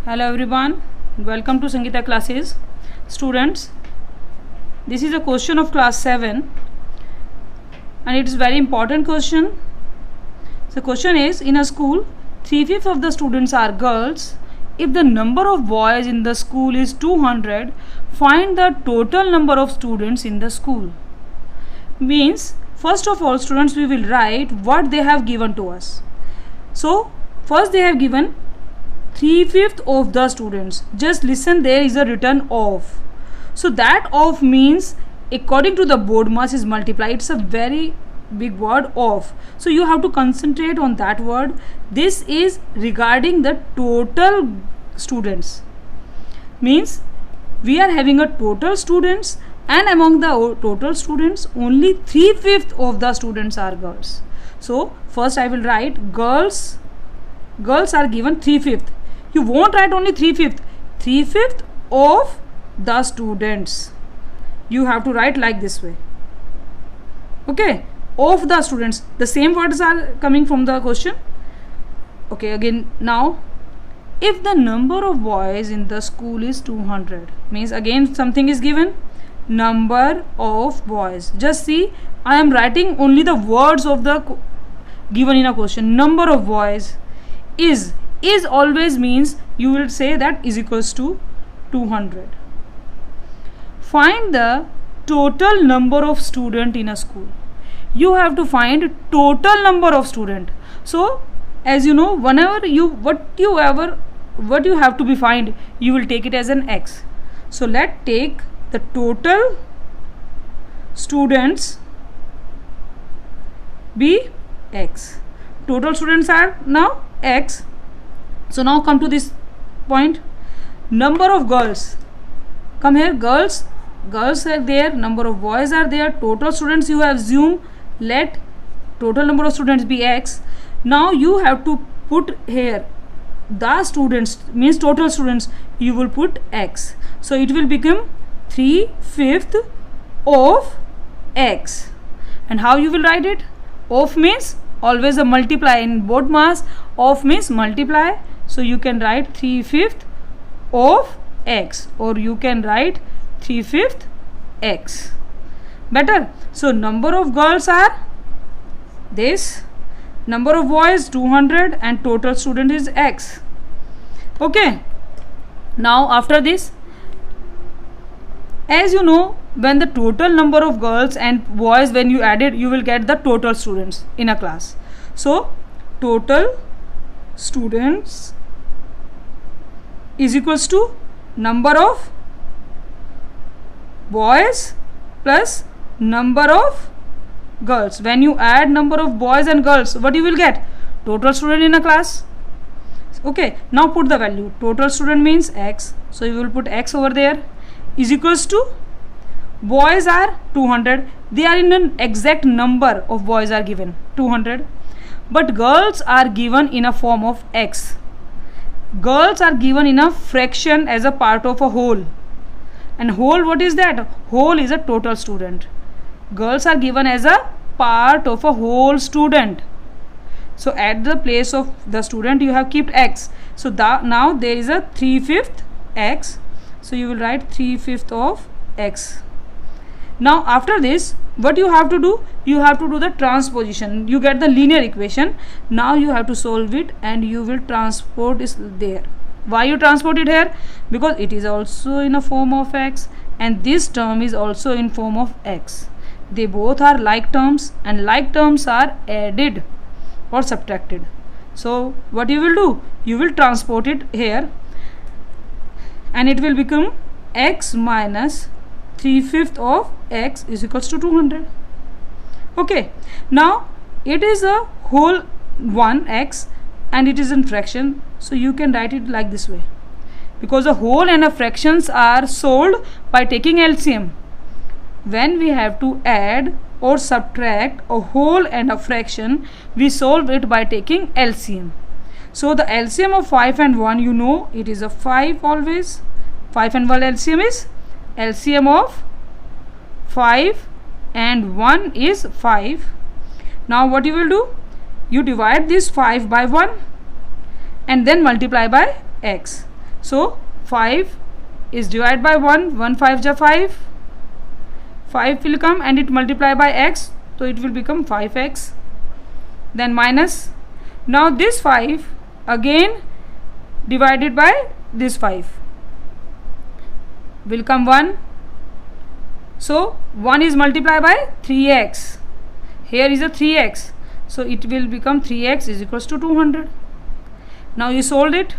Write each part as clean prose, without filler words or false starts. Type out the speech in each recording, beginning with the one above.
Hello everyone, welcome to Sangeeta classes. Students, this is a question of class 7 and it is very important question. The question is, in a school 3/5 of the students are girls. If the number of boys in the school is 200, find the total number of students in the school. Means, first of all students, we will write what they have given to us. So first they have given 3/5 of the students. Just listen, there is a written of. So that of means according to the board mass is multiplied. It's a very big word, of. So you have to concentrate on that word. This is regarding the total students. Means we are having a total students, and among the total students only 3/5 of the students are girls. So first I will write girls are given 3/5. You won't write only 3/5. 3/5 of the students. You have to write like this way. Okay, of the students. The same words are coming from the question. Okay, again now, if the number of boys in the school is 200, means again something is given. Number of boys. Just see, I am writing only the words of the given in a question. Number of boys is always means you will say that is equals to 200. Find the total number of student in a school. You have to find total number of student. So as you know, whenever what you have to be find, you will take it as an x. So let's take the total students be x. Total students are now x. So now come to this point. Number of girls. Come here, girls are there, number of boys are there, total students you have assumed. Let total number of students be x. Now you have to put here the students, means total students, you will put x. So it will become 3/5 of x. And how you will write it? Of means always a multiply. In board mass, of means multiply. So you can write 3/5 of x, or you can write 3/5 x. Better. So number of girls are this, number of boys 200, and total student is x. Okay. Now after this, as you know, when the total number of girls and boys, when you add it, you will get the total students in a class. So total students is equals to number of boys plus number of girls. When you add number of boys and girls, what you will get? Total student in a class. Okay, now put the value. Total student means x, so you will put x over there, is equals to boys are 200. They are in an exact number of boys are given 200, but girls are given in a form of x. Girls are given in a fraction as a part of a whole. And whole, what is that? Whole is a total student. Girls are given as a part of a whole student. So at the place of the student you have kept x. So now there is a 3/5 x. So you will write 3/5 of x. Now after this, what you have to do? You have to do the transposition. You get the linear equation. Now you have to solve it, and you will transport is there. Why you transport it here? Because it is also in a form of x, and this term is also in form of x. They both are like terms, and like terms are added or subtracted. So what you will do? You will transport it here, and it will become x minus 3/5 of x is equals to 200. Okay, now it is a whole 1x and it is in fraction, so you can write it like this way, because a whole and a fractions are solved by taking LCM. When we have to add or subtract a whole and a fraction, we solve it by taking LCM. So the LCM of 5 and 1, you know, it is a 5 always. 5 and 1 LCM is LCM of 5 and 1 is 5. Now what you will do? You divide this 5 by 1 and then multiply by x. So 5 is divided by 1, 1 5 ja 5, 5 will come and it multiply by x, so it will become 5x. Then minus, now this 5 again divided by this 5 will come 1, so 1 is multiplied by 3x, here is a 3x, so it will become 3x is equals to 200. Now you solve it,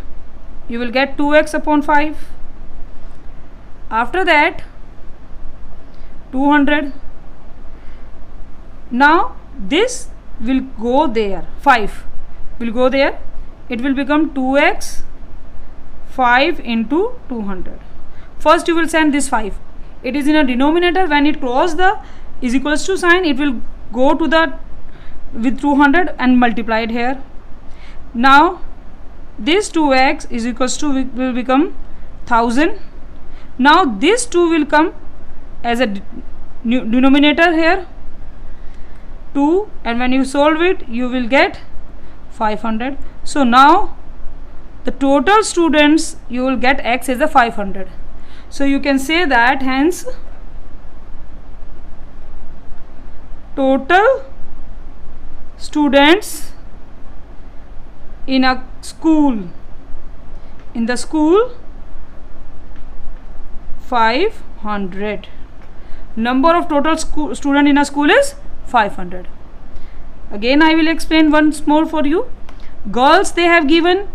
you will get 2x upon 5. After that 200, now this will go there, 5 will go there, it will become 2x 5 into 200. First you will send this 5, it is in a denominator, when it crosses the is equals to sign, it will go to the with 200 and multiply it here. Now this 2x is equals to will become 1000. Now this 2 will come as a denominator here, 2, and when you solve it you will get 500. So now the total students you will get x as a 500. So you can say that hence total students in a school, in the school 500. Number of total student in a school is 500. Again I will explain once more for you. Girls they have given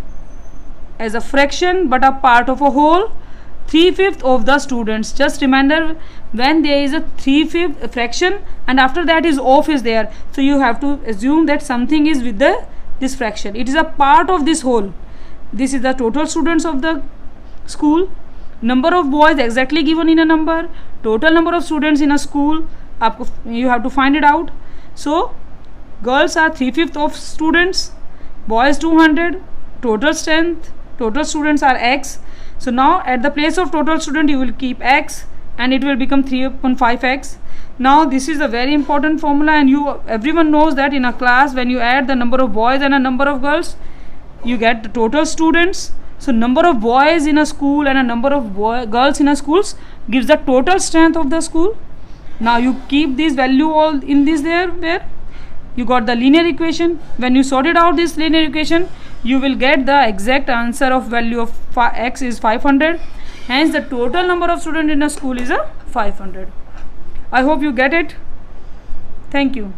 as a fraction but a part of a whole, 3/5 of the students. Just remember, when there is a 3/5 fraction and after that is off is there, so you have to assume that something is with the this fraction, it is a part of this whole. This is the total students of the school. Number of boys exactly given in a number, total number of students in a school, you have to find it out. So girls are 3/5 of students, boys 200, total strength, total students are x. So now at the place of total student you will keep x and it will become 3/5x. Now this is a very important formula, and everyone knows that in a class when you add the number of boys and a number of girls you get the total students. So number of boys in a school and a number of girls in a schools gives the total strength of the school. Now you keep this value all in this there, where you got the linear equation. When you sorted out this linear equation you will get the exact answer of value of x is 500. Hence the total number of students in a school is a 500. I hope you get it. Thank you.